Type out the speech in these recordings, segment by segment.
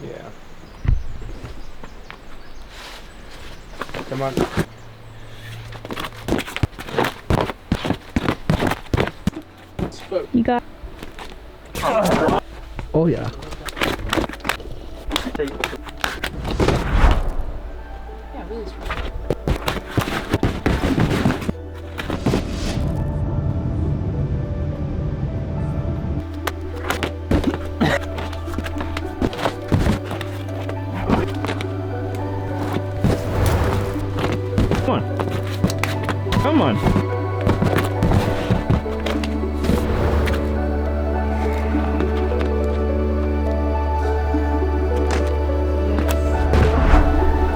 Yeah. Come on. You got. Oh yeah. Yeah, really strong. Come on. Come on.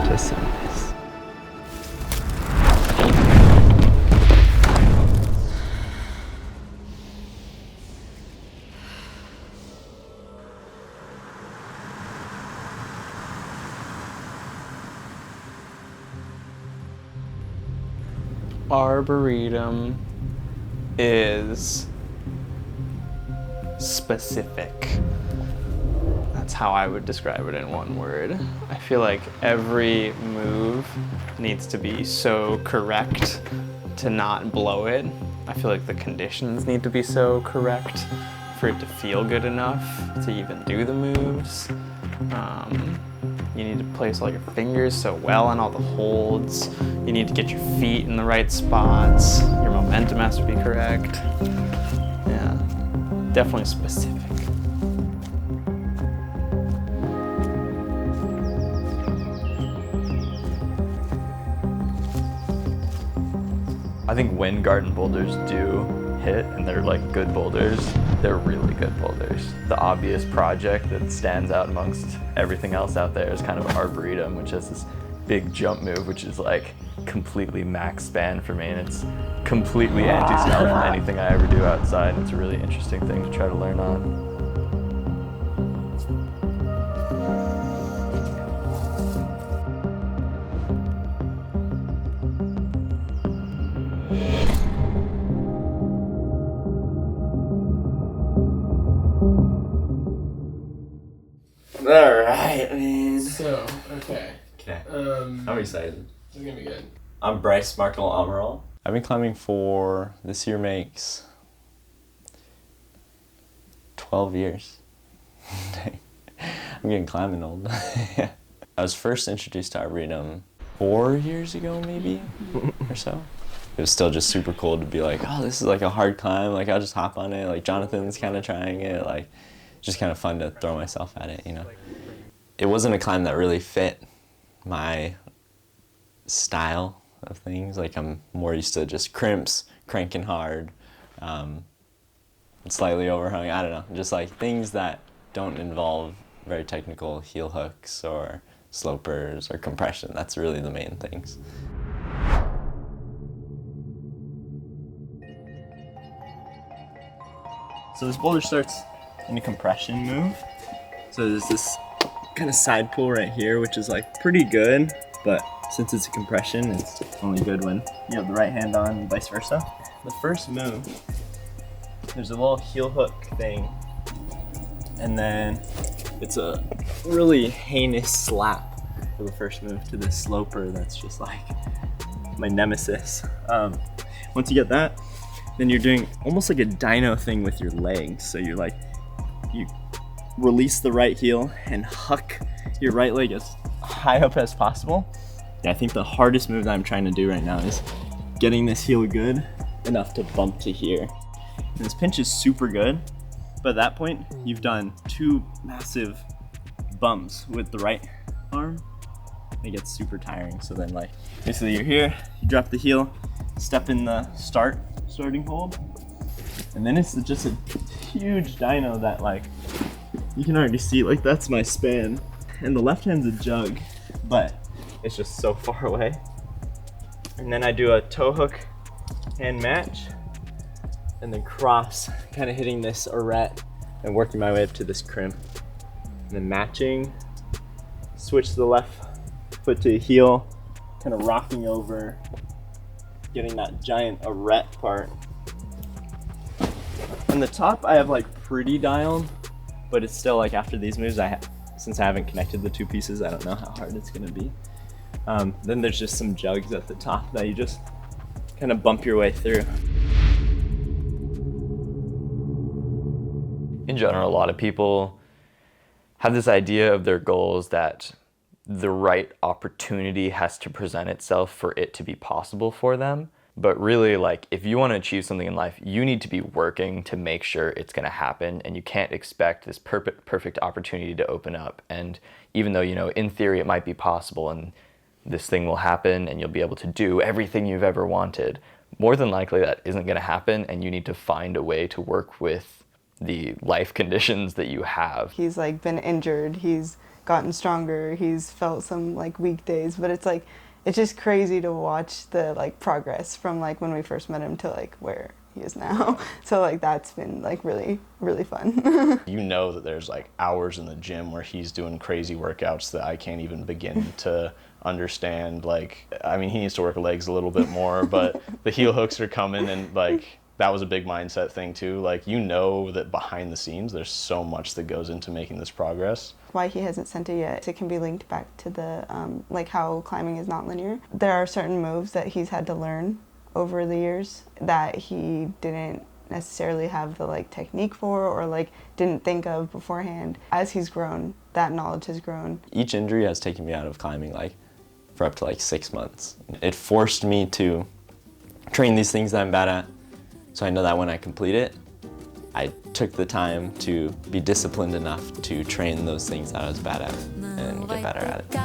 Just so nice. Arboretum is specific. That's how I would describe it in one word. I feel like every move needs to be so correct to not blow it. I feel like the conditions need to be so correct for it to feel good enough to even do the moves. You need to place all your fingers so well on all the holds. You need to get your feet in the right spots. Your momentum has to be correct. Yeah, definitely specific. I think when garden boulders do hit and they're like good boulders, they're really good boulders. The obvious project that stands out amongst everything else out there is kind of Arboretum, which has this big jump move, which is like completely max span for me, and it's completely anti-style from anything I ever do outside, and it's a really interesting thing to try to learn on. Alright, man. So, okay. Okay. I'm excited. It's gonna be good. I'm Bryce, Markle-Amaral. I've been climbing for, this year makes 12 years. I'm getting climbing old. Yeah. I was first introduced to Arboretum 4 years ago, maybe, or so. It was still just super cool to be like, oh, this is like a hard climb, like I'll just hop on it, like Jonathan's kind of trying it, like just kind of fun to throw myself at it, you know. It wasn't a climb that really fit my style of things. Like I'm more used to just crimps, cranking hard, slightly overhung, I don't know, just like things that don't involve very technical heel hooks or slopers or compression. That's really the main things. So this boulder starts in a compression move. So there's this kind of side pull right here, which is like pretty good, but since it's a compression, it's only good when you have the right hand on and vice versa. The first move, there's a little heel hook thing, and then it's a really heinous slap for the first move to this sloper that's just like my nemesis. Once you get that, then you're doing almost like a dyno thing with your legs. So you're like, you release the right heel and huck your right leg as high up as possible. Yeah, I think the hardest move that I'm trying to do right now is getting this heel good enough to bump to here. And this pinch is super good, but at that point, you've done 2 massive bumps with the right arm. It gets super tiring. So then like, basically you're here, you drop the heel, step in the starting hold, and then it's just a huge dyno that like, you can already see, like that's my span. And the left hand's a jug, but it's just so far away. And then I do a toe hook hand match, and then cross, kind of hitting this arete and working my way up to this crimp. And then matching, switch to the left foot to heel, kind of rocking over, getting that giant arete part. On the top, I have like pretty dialed, but it's still like after these moves, since I haven't connected the two pieces, I don't know how hard it's gonna be. Then there's just some jugs at the top that you just kind of bump your way through. In general, a lot of people have this idea of their goals that the right opportunity has to present itself for it to be possible for them. But really, like, if you want to achieve something in life, you need to be working to make sure it's going to happen, and you can't expect this perfect opportunity to open up. And even though, you know, in theory it might be possible and this thing will happen and you'll be able to do everything you've ever wanted, more than likely that isn't going to happen, and you need to find a way to work with the life conditions that you have. He's like been injured, he's gotten stronger, he's felt some like weak days, but it's like, it's just crazy to watch the like progress from like when we first met him to like where he is now. So like that's been like really, really fun. You know that there's like hours in the gym where he's doing crazy workouts that I can't even begin to understand. Like, I mean, he needs to work legs a little bit more, but the heel hooks are coming, and like that was a big mindset thing too. Like, you know that behind the scenes there's so much that goes into making this progress. Why he hasn't sent it yet, it can be linked back to the like how climbing is not linear. There are certain moves that he's had to learn over the years that he didn't necessarily have the like technique for, or like didn't think of beforehand. As he's grown, that knowledge has grown. Each injury has taken me out of climbing like for up to like 6 months. It forced me to train these things that I'm bad at, so I know that when I complete it, I took the time to be disciplined enough to train those things that I was bad at and get better at it.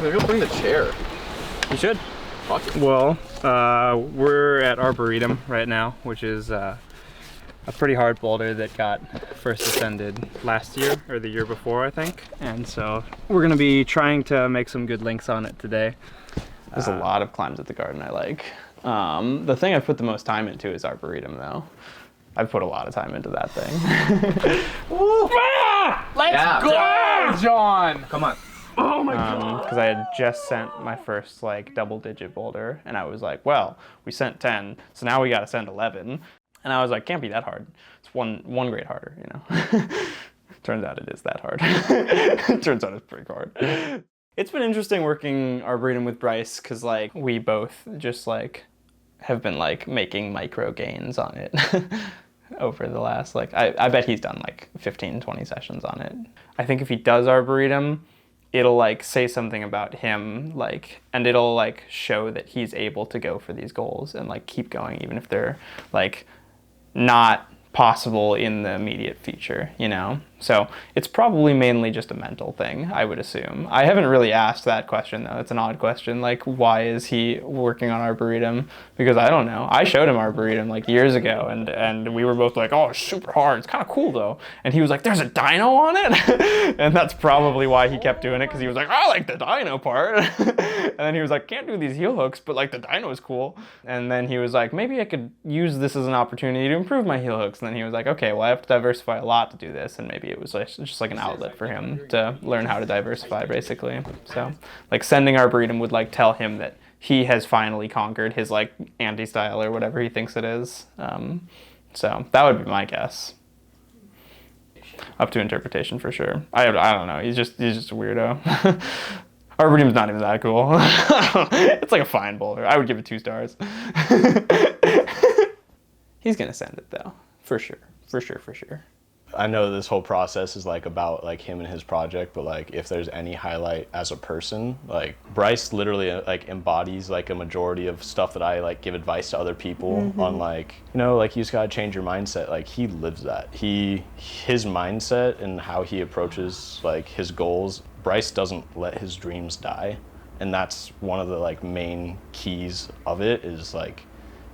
Maybe he'll bring the chair. You should. Well, we're at Arboretum right now, which is a pretty hard boulder that got first ascended last year, or the year before, I think. And so we're gonna be trying to make some good links on it today. There's a lot of climbs at the garden I like. The thing I've put the most time into is Arboretum, though. I've put a lot of time into that thing. Let's go, John! Come on. Oh my god! Because I had just sent my first like double-digit boulder, and I was like, well, we sent 10, so now we gotta send 11. And I was like, can't be that hard. It's one grade harder, you know? Turns out it is that hard. Turns out it's pretty hard. It's been interesting working Arboretum with Bryce, because like we both just like have been like making micro gains on it over the last like, I bet he's done like 15, 20 sessions on it. I think if he does Arboretum, it'll like say something about him, like, and it'll like show that he's able to go for these goals and like keep going even if they're like not possible in the immediate future, you know? So it's probably mainly just a mental thing, I would assume. I haven't really asked that question though. It's an odd question. Like, why is he working on Arboretum? Because I don't know. I showed him Arboretum like years ago, and we were both like, oh, it's super hard. It's kind of cool though. And he was like, there's a dyno on it? And that's probably why he kept doing it, because he was like, I like the dyno part. And then he was like, can't do these heel hooks, but like the dyno is cool. And then he was like, maybe I could use this as an opportunity to improve my heel hooks. And then he was like, okay, well, I have to diversify a lot to do this, and maybe it was like, just like an outlet for him to learn how to diversify, basically. So like sending Arboretum would like tell him that he has finally conquered his like anti-style or whatever he thinks it is. So that would be my guess. Up to interpretation for sure. I don't know. He's just a weirdo. Arboretum's not even that cool. It's like a fine boulder. I would give it 2 stars. He's gonna send it though, for sure. I know this whole process is like about like him and his project, but like if there's any highlight as a person, like Bryce literally like embodies like a majority of stuff that I like give advice to other people on, like, you know, like you just gotta change your mindset. Like he lives that. His mindset and how he approaches like his goals, Bryce doesn't let his dreams die. And that's one of the like main keys of it, is like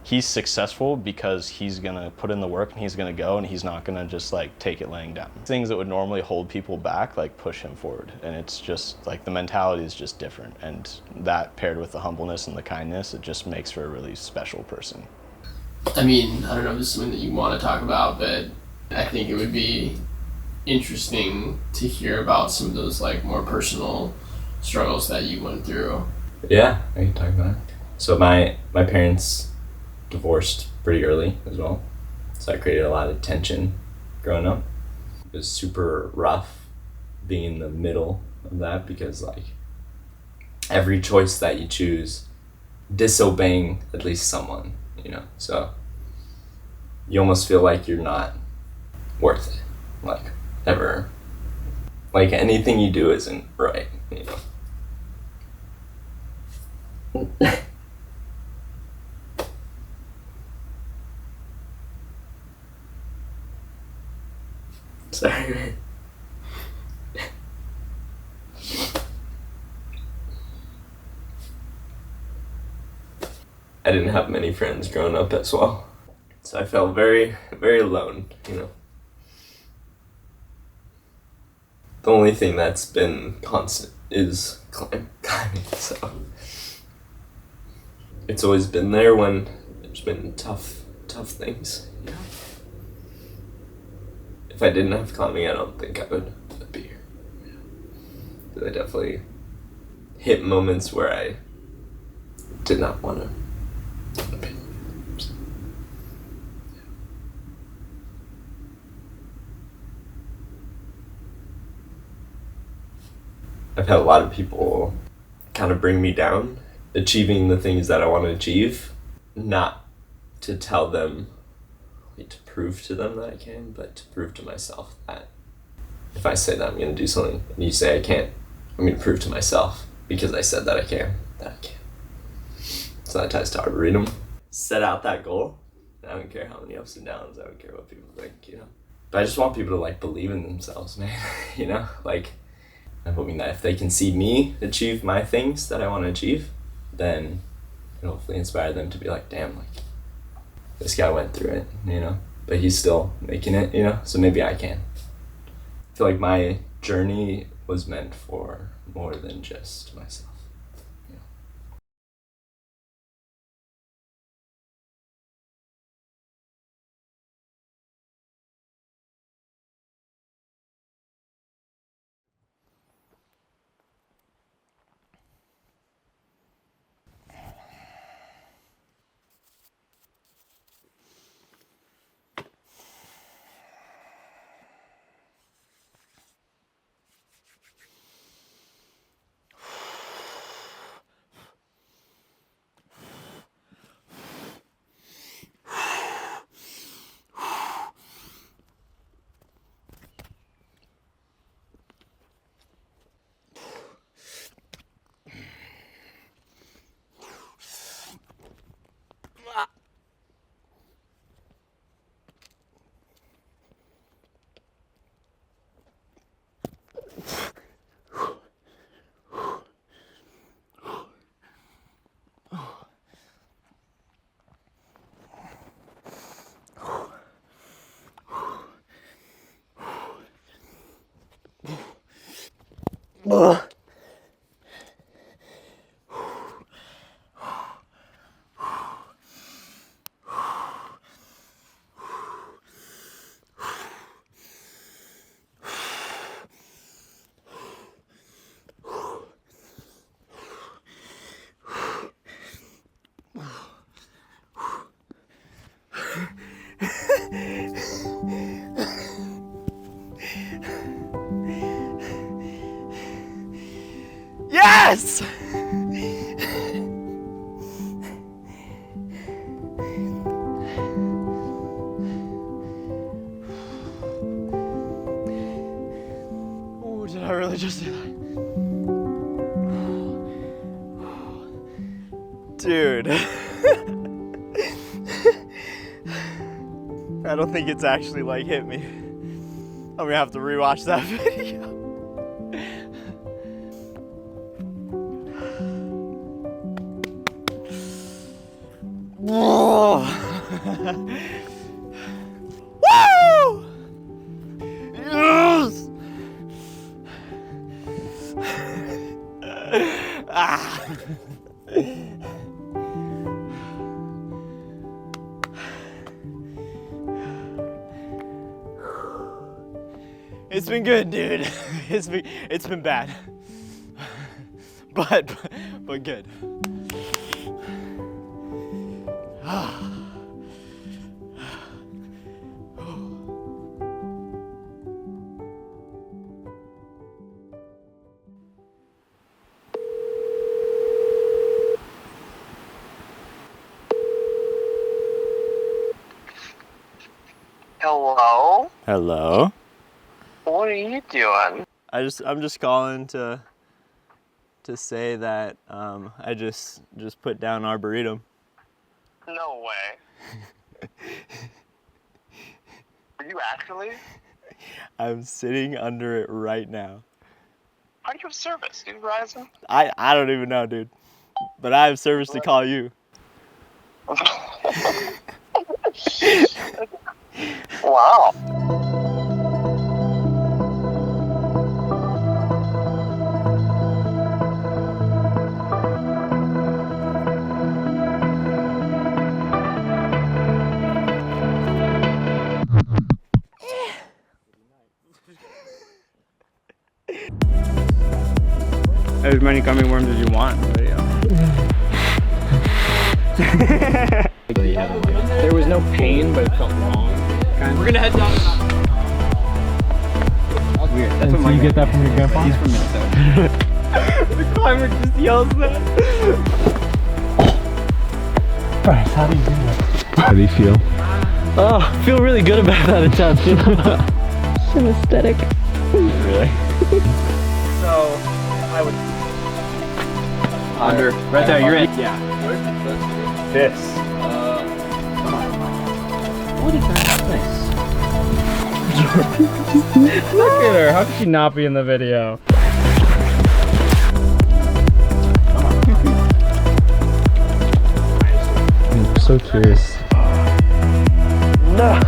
he's successful because he's gonna put in the work and he's gonna go, and he's not gonna just like take it laying down. Things that would normally hold people back like push him forward, and it's just like the mentality is just different, and that paired with the humbleness and the kindness, it just makes for a really special person. I mean, I don't know if this is something that you want to talk about, but I think it would be interesting to hear about some of those like more personal struggles that you went through. Yeah, I can talk about it. So my parents divorced pretty early as well, so that created a lot of tension growing up. It was super rough being in the middle of that, because like every choice that you choose, disobeying at least someone, you know, so you almost feel like you're not worth it, like ever, like anything you do isn't right, you know. Sorry, man. I didn't have many friends growing up as well, so I felt very, very alone, you know. The only thing that's been constant is climbing, so it's always been there when there's been tough things, you know. If I didn't have climbing, I don't think I would be here. But I definitely hit moments where I did not want to be. I've had a lot of people kind of bring me down, achieving the things that I want to achieve, not to tell them, to prove to them that I can, but to prove to myself that if I say that I'm going to do something and you say I can't, I'm going to prove to myself, because I said that I can, that I can. So that ties to Arboretum. Set out that goal. I don't care how many ups and downs, I don't care what people think, you know. But I just want people to like believe in themselves, man, you know, like I'm hoping that if they can see me achieve my things that I want to achieve, then it'll hopefully inspire them to be like, damn, like this guy went through it, you know, but he's still making it, you know, so maybe I can. I feel like my journey was meant for more than just myself. literally just did that. Dude. I don't think it's actually like hit me. I'm gonna have to rewatch that video. Whoa! Woo! Yes! Ah! It's been good, dude. It's been bad, but good. Hello? Hello. What are you doing? I'm just calling to say that I just put down Arboretum. No way. Are you actually? I'm sitting under it right now. How do you have service, dude, Verizon? I don't even know, dude. But I have service to call you. Wow. As many gummy worms as you want in the video. There was no pain, but it felt wrong. We're gonna head down. That's weird. That's what you get that from your grandpa? He's from Minnesota. The climber just yells that. Bryce, how do you do that? How do you feel? Oh, I feel really good about that attempt. Synesthetic. Really? So, I would... Under. Right there, you're in. Yeah. This. What is that? Nice. Look at her. How could she not be in the video? I'm so curious. No.